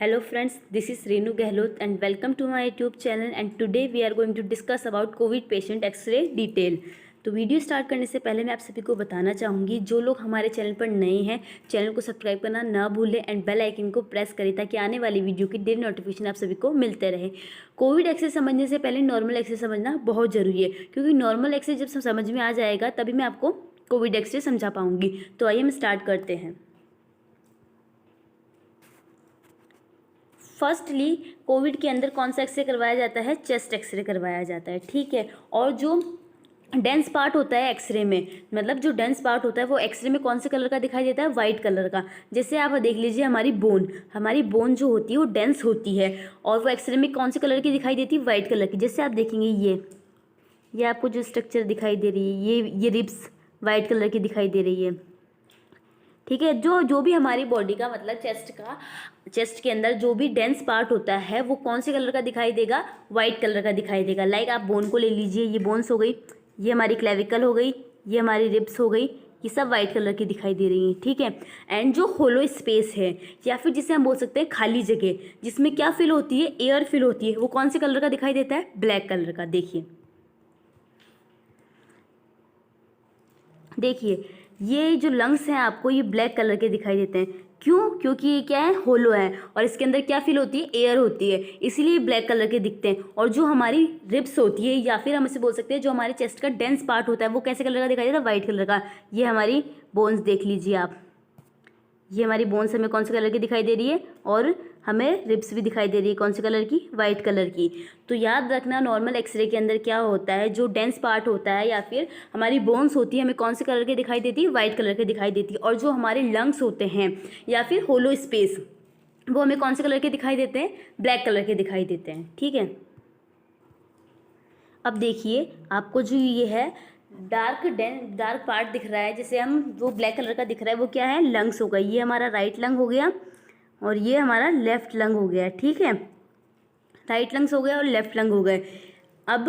Hello friends, this is Renu Gehlot and welcome to my YouTube channel and today we are going to discuss about COVID patient X-ray detail। तो video start करने से पहले मैं आप सभी को बताना चाहूँगी, जो लोग हमारे चैनल पर नए हैं चैनल को सब्सक्राइब करना ना भूलें एंड बेल आइकन को प्रेस करें ताकि आने वाली वीडियो की डेली नोटिफिकेशन आप सभी को मिलते रहे। कोविड एक्सरे समझने से पहले नॉर्मल एक्सरे समझना बहुत ज़रूरी है, क्योंकि नॉर्मल एक्सरे जब समझ में आ जाएगा तभी मैं आपको कोविड एक्सरे समझा पाऊँगी। तो आइए हम स्टार्ट करते हैं। फर्स्टली कोविड के अंदर कौन सा एक्सरे करवाया जाता है? चेस्ट एक्सरे करवाया जाता है, ठीक है। और जो डेंस पार्ट होता है एक्सरे में, मतलब जो डेंस पार्ट होता है वो एक्सरे में कौन से कलर का दिखाई देता है? वाइट कलर का। जैसे आप देख लीजिए हमारी बोन जो होती है वो डेंस होती है और वो एक्सरे में कौन से कलर की दिखाई देती है? वाइट कलर की। जैसे आप देखेंगे ये आपको जो स्ट्रक्चर दिखाई दे रही है ये रिब्स वाइट कलर की दिखाई दे रही है, ठीक है। जो भी हमारी बॉडी का मतलब चेस्ट के अंदर जो भी डेंस पार्ट होता है वो कौन से कलर का दिखाई देगा? वाइट कलर का दिखाई देगा। लाइक आप बोन को ले लीजिए, ये बोन्स हो गई, ये हमारी क्लेविकल हो गई, ये हमारी रिब्स हो गई, ये सब वाइट कलर की दिखाई दे रही हैं, ठीक है। एंड जो होलो स्पेस है या फिर जिसे हम बोल सकते हैं खाली जगह, जिसमें क्या फिल होती है? एयर फिल होती है, वो कौन से कलर का दिखाई देता है? ब्लैक कलर का। देखिए ये जो लंग्स हैं आपको ये ब्लैक कलर के दिखाई देते हैं। क्यों? क्योंकि ये क्या है? होलो है और इसके अंदर क्या फिल होती है? एयर होती है, इसीलिए ब्लैक कलर के दिखते हैं। और जो हमारी रिब्स होती है या फिर हम इसे बोल सकते हैं जो हमारे चेस्ट का डेंस पार्ट होता है वो कैसे कलर का दिखाई देता है? वाइट कलर का। ये हमारी बोन्स देख लीजिए आप, ये हमारी बोन्स हमें कौन से कलर की दिखाई दे रही है और हमें रिब्स भी दिखाई दे रही है कौन से कलर की? वाइट कलर की। तो याद रखना नॉर्मल एक्सरे के अंदर क्या होता है, जो डेंस पार्ट होता है या फिर हमारी बोन्स होती है हमें कौन से कलर की दिखाई देती है? वाइट कलर की दिखाई देती है। और जो हमारे लंग्स होते हैं या फिर होलो स्पेस वो हमें कौन से कलर के दिखाई देते हैं? ब्लैक कलर के दिखाई देते हैं, ठीक है। अब देखिए आपको जो ये है डार्क पार्ट दिख रहा है, जैसे हम वो ब्लैक कलर का दिख रहा है वो क्या है? लंग्स होगा। ये हमारा राइट लंग हो गया और ये हमारा लेफ्ट लंग हो गया, ठीक है। राइट लंग्स हो गया और लेफ्ट लंग हो गए। अब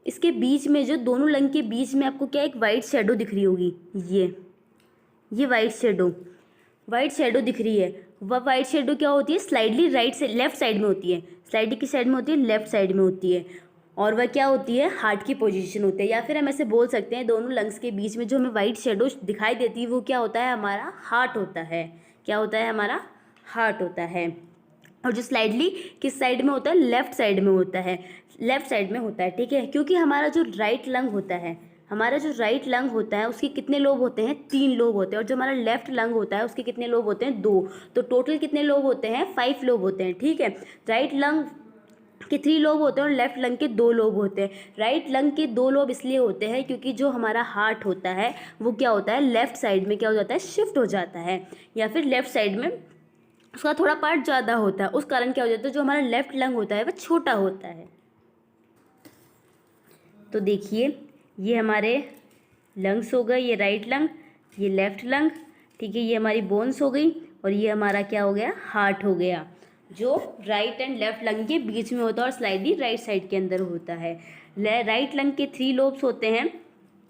इसके बीच में जो दोनों लंग के बीच में आपको क्या एक वाइट शेडो दिख रही होगी, ये वाइट शेडो दिख रही है। वह वाइट शेडो क्या होती है? स्लाइडली लेफ्ट साइड में होती है। स्लाइडली किस साइड में होती है? लेफ्ट साइड में होती है। और वह क्या होती है? हार्ट की पोजीशन होती है। या फिर हम ऐसे बोल सकते हैं दोनों लंग्स के बीच में जो हमें वाइट शेडो दिखाई देती है वो क्या होता है? हमारा हार्ट होता है। क्या होता है? हमारा हार्ट होता है। और जो स्लाइडली किस साइड में होता है? लेफ्ट साइड में होता है, ठीक है। क्योंकि हमारा जो राइट लंग होता है उसके कितने लोब होते हैं? 3 लोब होते हैं। और जो हमारा लेफ्ट लंग होता है उसके कितने लोब होते हैं? 2। तो टोटल कितने लोब होते हैं? 5 लोब होते हैं, ठीक है। राइट लंग के 3 लोब होते हैं और लेफ्ट लंग के 2 लोब होते हैं। राइट लंग के 2 लोब इसलिए होते हैं क्योंकि जो हमारा हार्ट होता है वो क्या होता है? लेफ्ट साइड में क्या हो जाता है? शिफ्ट हो जाता है, या फिर लेफ्ट साइड में उसका थोड़ा पार्ट ज़्यादा होता है। उस कारण क्या हो जाता है? जो हमारा लेफ्ट लंग होता है वह छोटा होता है। तो देखिए ये हमारे लंग्स हो गए, ये राइट लंग, ये लेफ्ट लंग, ठीक है। ये हमारी बोन्स हो गई और ये हमारा क्या हो गया? हार्ट हो गया, जो राइट एंड लेफ्ट लंग के बीच में होता है और स्लाइडली राइट साइड के अंदर होता है। राइट लंग के 3 लोब्स होते हैं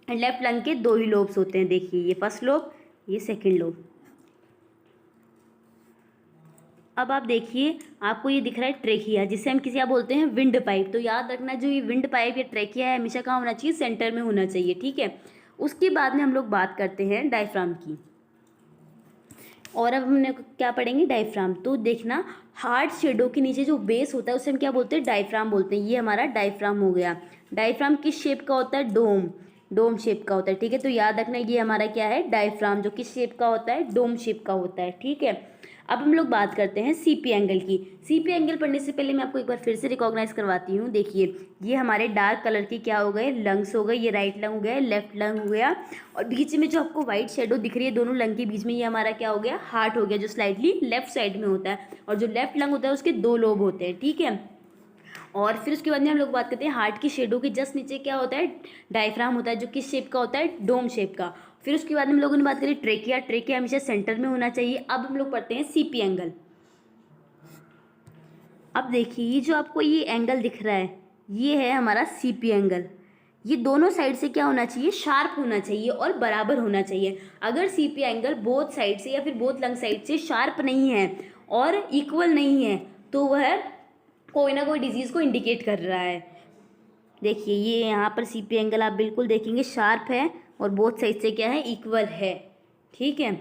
एंड लेफ्ट लंग के 2 ही लोब्स होते हैं। देखिए ये फर्स्ट लोब, ये सेकेंड लोब। अब आप देखिए आपको ये दिख रहा है ट्रेकिया, जिसे हम किसी बोलते हैं विंड पाइप। तो याद रखना जो ये विंड पाइप या ट्रेकिया है हमेशा कहाँ होना चाहिए? सेंटर में होना चाहिए, ठीक है। उसके बाद में हम लोग बात करते हैं डायफ्राम की। और अब हमने क्या पढ़ेंगे? डायफ्राम। तो देखना हार्ट शेडो के नीचे जो बेस होता है उसे हम क्या बोलते हैं? डायफ्राम बोलते हैं। ये हमारा डायफ्राम हो गया। डायफ्राम किस शेप का होता है? डोम शेप का होता है, ठीक है। तो याद रखना ये हमारा क्या है? डायफ्राम, जो किस शेप का होता है? डोम शेप का होता है, ठीक है। अब हम लोग बात करते हैं सीपी एंगल की। सीपी एंगल पढ़ने से पहले मैं आपको एक बार फिर से रिकॉग्नाइज करवाती हूँ। देखिए ये हमारे डार्क कलर की क्या हो गए? लंग्स हो गए। ये राइट लंग हो गया, लेफ्ट लंग हो गया और बीच में जो आपको व्हाइट शेडो दिख रही है दोनों लंग के बीच में, ये हमारा क्या हो गया? हार्ट हो गया, जो स्लाइडली लेफ्ट साइड में होता है। और जो लेफ्ट लंग होता है उसके 2 लोब होते हैं, ठीक है। और फिर उसके बाद में हम लोग बात करते हैं हार्ट की शेडो के जस्ट नीचे क्या होता है? डायफ्राम होता है, जो किस शेप का होता है? डोम शेप का। फिर उसके बाद हम लोगों ने बात करी ट्रेकिया हमेशा सेंटर में होना चाहिए। अब हम लोग पढ़ते हैं सीपी एंगल। अब देखिए ये जो आपको ये एंगल दिख रहा है ये है हमारा सीपी एंगल। ये दोनों साइड से क्या होना चाहिए? शार्प होना चाहिए और बराबर होना चाहिए। अगर सीपी एंगल बोथ साइड से या फिर बोथ लंग साइड से शार्प नहीं है और इक्वल नहीं है तो वह कोई ना कोई डिजीज़ को इंडिकेट कर रहा है। देखिए ये यहाँ पर CP एंगल आप बिल्कुल देखेंगे शार्प है और बोथ साइड से क्या है, इक्वल है। ठीक है,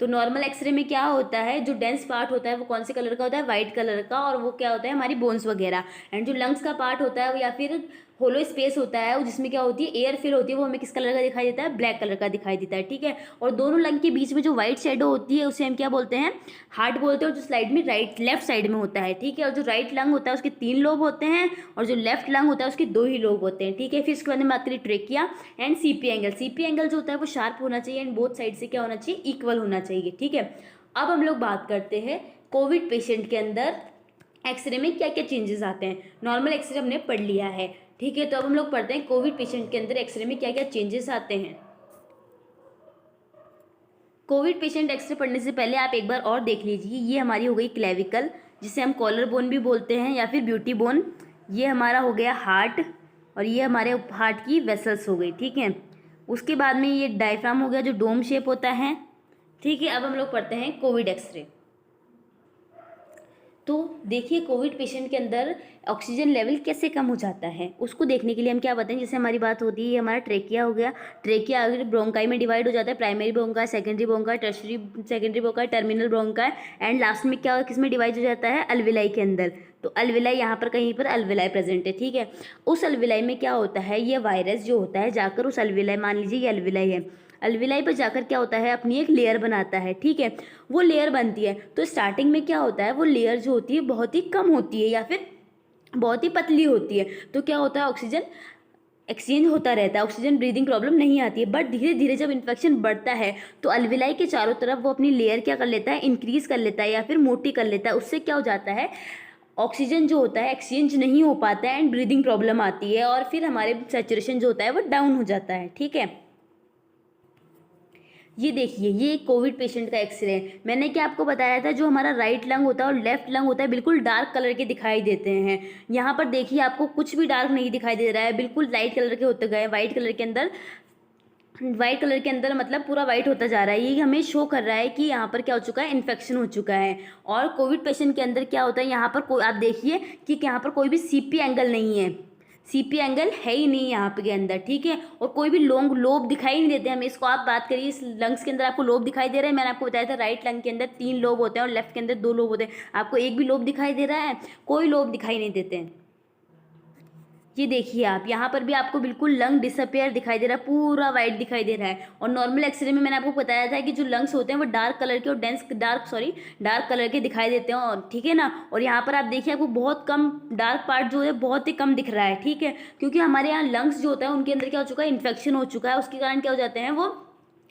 तो नॉर्मल एक्सरे में क्या होता है, जो डेंस पार्ट होता है वो कौन से कलर का होता है, वाइट कलर का, और वो क्या होता है, हमारी बोन्स वगैरह। एंड जो लंग्स का पार्ट होता है या फिर होलो स्पेस होता है जिसमें क्या होती है, एयर फिल होती है, वो हमें किस कलर का दिखाई देता है, ब्लैक कलर का दिखाई देता है। ठीक है, और दोनों लंग के बीच में जो व्हाइट शेडो होती है उसे हम क्या बोलते हैं, हार्ट बोलते हैं, और जो स्लाइड में लेफ्ट साइड में होता है। ठीक है, और जो राइट लंग होता है उसके 3 लोब होते हैं और जो लेफ्ट लंग होता है उसके 2 ही लोब होते हैं। ठीक है, फिर इसके बाद में बात करें trachea and CP angle. CP angle जो होता है वो शार्प होना चाहिए एंड बोथ साइड से क्या होना चाहिए, इक्वल होना चाहिए। ठीक है, अब हम लोग बात करते हैं कोविड पेशेंट के अंदर एक्सरे में क्या क्या चेंजेस आते हैं। नॉर्मल एक्सरे हमने पढ़ लिया है। ठीक है, तो अब हम लोग पढ़ते हैं कोविड पेशेंट के अंदर एक्सरे में क्या क्या चेंजेस आते हैं। कोविड पेशेंट एक्सरे पढ़ने से पहले आप एक बार और देख लीजिए, ये हमारी हो गई क्लेविकल, जिसे हम कॉलर बोन भी बोलते हैं या फिर ब्यूटी बोन। ये हमारा हो गया हार्ट, और ये हमारे हार्ट की वेसल्स हो गई। ठीक है, उसके बाद में ये डायफ्राम हो गया जो डोम शेप होता है। ठीक है, अब हम लोग पढ़ते हैं कोविड एक्सरे। तो देखिए कोविड पेशेंट के अंदर ऑक्सीजन लेवल कैसे कम हो जाता है, उसको देखने के लिए हम क्या बताएं, जैसे हमारी बात होती है, ये हमारा ट्रेकिया हो गया। ट्रेकिया अगर ब्रोंकाई में डिवाइड हो जाता है, primary bronchi, secondary bronchi, tertiary secondary bronchi, terminal bronchi, and last में क्या किस में डिवाइड हो जाता है, अल्विलाई के अंदर। तो अल्विलाई यहाँ पर कहीं पर अल्विलाई प्रेजेंट है। ठीक है, उस अल्विलाई में क्या होता है, ये वायरस जो होता है जाकर उस अल्विलाई, मान लीजिए ये अल्विलाई है, अल्विलाई पर जाकर क्या होता है, अपनी एक लेयर बनाता है। ठीक है, वो लेयर बनती है, तो स्टार्टिंग में क्या होता है, वो लेयर जो होती है बहुत ही कम होती है या फिर बहुत ही पतली होती है। तो क्या होता है, ऑक्सीजन एक्सचेंज होता रहता है, ऑक्सीजन ब्रीदिंग प्रॉब्लम नहीं आती है। बट धीरे धीरे जब इन्फेक्शन बढ़ता है तो अल्विलाई के चारों तरफ वो अपनी लेयर क्या कर लेता है, इंक्रीज कर लेता है या फिर मोटी कर लेता है। उससे क्या हो जाता है, ऑक्सीजन जो होता है एक्सचेंज नहीं हो पाता है एंड ब्रीदिंग प्रॉब्लम आती है, और फिर हमारे सैचुरेशन जो होता है वो डाउन हो जाता है। ठीक है, ये देखिए ये कोविड पेशेंट का एक्सरे है। मैंने क्या आपको बताया था, जो हमारा राइट लंग होता है और लेफ्ट लंग होता है बिल्कुल डार्क कलर के दिखाई देते हैं। यहाँ पर देखिए आपको कुछ भी डार्क नहीं दिखाई दे रहा है, बिल्कुल लाइट कलर के होते गए, वाइट कलर के अंदर, वाइट कलर के अंदर मतलब पूरा वाइट होता जा रहा है। ये हमें शो कर रहा है कि यहाँ पर क्या हो चुका है, इन्फेक्शन हो चुका है। और कोविड पेशेंट के अंदर क्या होता है, यहाँ पर कोई आप देखिए कि यहाँ पर कोई भी CP एंगल नहीं है, CP एंगल है ही नहीं यहाँ पे के अंदर। ठीक है, और कोई भी लॉन्ग लोब दिखाई नहीं देते हमें। इसको आप बात करिए, इस लंग्स के अंदर आपको लोब दिखाई दे रहा है, मैंने आपको बताया था राइट लंग के अंदर 3 लोब होते हैं और लेफ्ट के अंदर 2 लोब होते हैं। आपको एक भी लोब दिखाई दे रहा है, कोई लोब दिखाई नहीं देते हैं। ये देखिए आप यहाँ पर भी आपको बिल्कुल लंग डिसअपेयर दिखाई दे रहा है, पूरा वाइट दिखाई दे रहा है। और नॉर्मल एक्सरे में मैंने आपको बताया था कि जो लंग्स होते हैं वो डार्क कलर के और डार्क कलर के दिखाई देते हैं। और ठीक है ना, और यहाँ पर आप देखिए आपको बहुत कम डार्क पार्ट जो है बहुत ही कम दिख रहा है। ठीक है, क्योंकि हमारे यहाँ लंग्स जो होता है उनके अंदर क्या हो चुका है, इन्फेक्शन हो चुका है, उसके कारण क्या हो जाते हैं, वो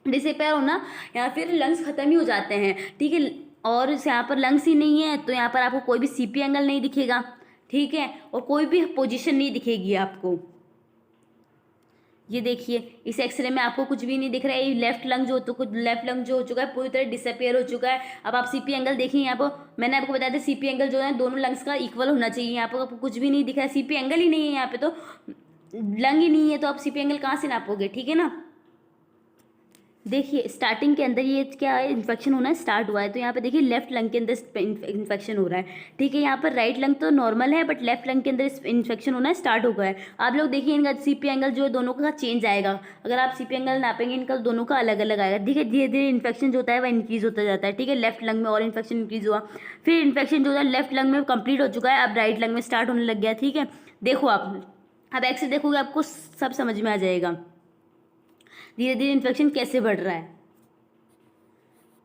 डिसअपेयर होना या फिर लंग्स खत्म ही हो जाते हैं। ठीक है, और यहाँ पर लंग्स ही नहीं है तो यहाँ पर आपको कोई भी CP एंगल नहीं दिखेगा। ठीक है, और कोई भी पोजीशन नहीं दिखेगी आपको। ये देखिए इस एक्सरे में आपको कुछ भी नहीं दिख रहा है। ये लेफ्ट लंग जो हो चुका है पूरी तरह डिसअपेयर हो चुका है। अब आप CP एंगल देखिए, यहाँ पर मैंने आपको बताया था CP एंगल जो है दोनों लंग्स का इक्वल होना चाहिए। यहाँ पर आपको कुछ भी नहीं दिख रहा है, CP एंगल ही नहीं है, यहाँ पे तो लंग ही नहीं है, तो आप CP एंगल कहाँ से नापोगे। ठीक है ना, देखिए स्टार्टिंग के अंदर ये क्या है, इन्फेक्शन होना स्टार्ट हुआ है। तो यहाँ पे देखिए लेफ्ट लंग के अंदर इन्फेक्शन हो रहा है। ठीक है, यहाँ पर राइट लंग तो नॉर्मल है बट लेफ्ट लंग के अंदर इन्फेक्शन होना स्टार्ट हो गया है। आप लोग देखिए इनका CP एंगल जो है दोनों का चेंज आएगा। अगर आप CP एंगल नापेंगे इनका दोनों का अलग अलग आएगा। ठीक है, धीरे धीरे इन्फेक्शन जो होता है वह इंक्रीज होता जाता है। ठीक है, लेफ्ट लंग में और इन्फेक्शन इंक्रीज हुआ, फिर इन्फेक्शन जो है लेफ्ट लंग में कंप्लीट हो चुका है, अब राइट लंग में स्टार्ट होने लग गया। ठीक है, देखो आप अब एक्सरे देखोगे आपको सब समझ में आ जाएगा धीरे धीरे इन्फेक्शन कैसे बढ़ रहा है।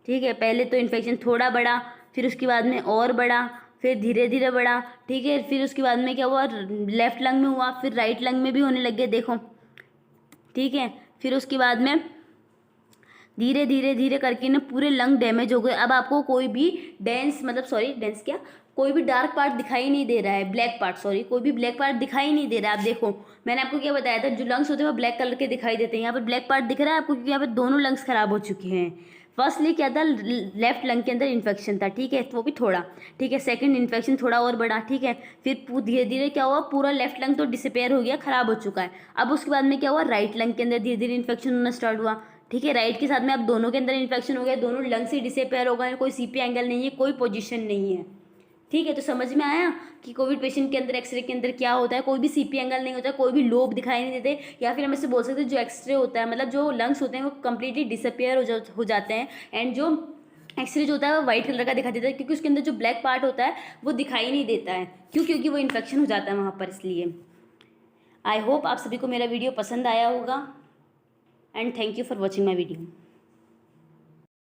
ठीक है, पहले तो इन्फेक्शन थोड़ा बढ़ा, फिर उसके बाद में और बढ़ा, फिर धीरे धीरे बढ़ा। ठीक है, फिर उसके बाद में क्या हुआ, लेफ्ट लंग में हुआ, फिर राइट लंग में भी होने लग गया, देखो। ठीक है, फिर उसके बाद में धीरे धीरे धीरे करके ना पूरे लंग डैमेज हो गए। अब आपको कोई भी कोई भी डार्क पार्ट दिखाई नहीं दे रहा है, कोई भी ब्लैक पार्ट दिखाई नहीं दे रहा है। आप देखो मैंने आपको क्या बताया था, जो लंग्स होते हैं वो ब्लैक कलर के दिखाई देते हैं। यहाँ पर ब्लैक पार्ट दिख रहा है आपको, क्योंकि यहाँ पर दोनों लंग्स खराब हो चुके हैं। फर्स्टली क्या था, लेफ्ट लंग के अंदर इन्फेक्शन था। ठीक है, तो वो भी थोड़ा। ठीक है, सेकंड इन्फेक्शन थोड़ा और बढ़ा। ठीक है, फिर धीरे धीरे क्या हुआ, पूरा लेफ्ट लंग तो डिसअपेयर हो गया, खराब हो चुका है। अब उसके बाद में क्या हुआ, राइट लंग के अंदर धीरे धीरे इन्फेक्शन होना स्टार्ट हुआ। ठीक है, राइट के साथ में अब दोनों के अंदर इन्फेक्शन हो गया, दोनों लंग से डिसअपेयर होगा, कोई सीपी एंगल नहीं है, कोई पोजीशन नहीं है। ठीक है, तो समझ में आया कि कोविड पेशेंट के अंदर एक्सरे के अंदर क्या होता है। कोई भी सीपी एंगल नहीं होता है, कोई भी लोब दिखाई नहीं देते, या फिर हम इससे बोल सकते हैं जो एक्सरे होता है, मतलब जो लंग्स होते हैं वो कम्प्लीटली डिसअपेयर हो जाते हैं, एंड जो एक्सरे जो होता है वो वाइट कलर का दिखाई देता है, क्योंकि उसके अंदर जो ब्लैक पार्ट होता है वो दिखाई नहीं देता है। क्यों? क्योंकि वो इन्फेक्शन हो जाता है वहाँ पर, इसलिए। आई होप आप सभी को मेरा वीडियो पसंद आया होगा, and thank you for watching my video.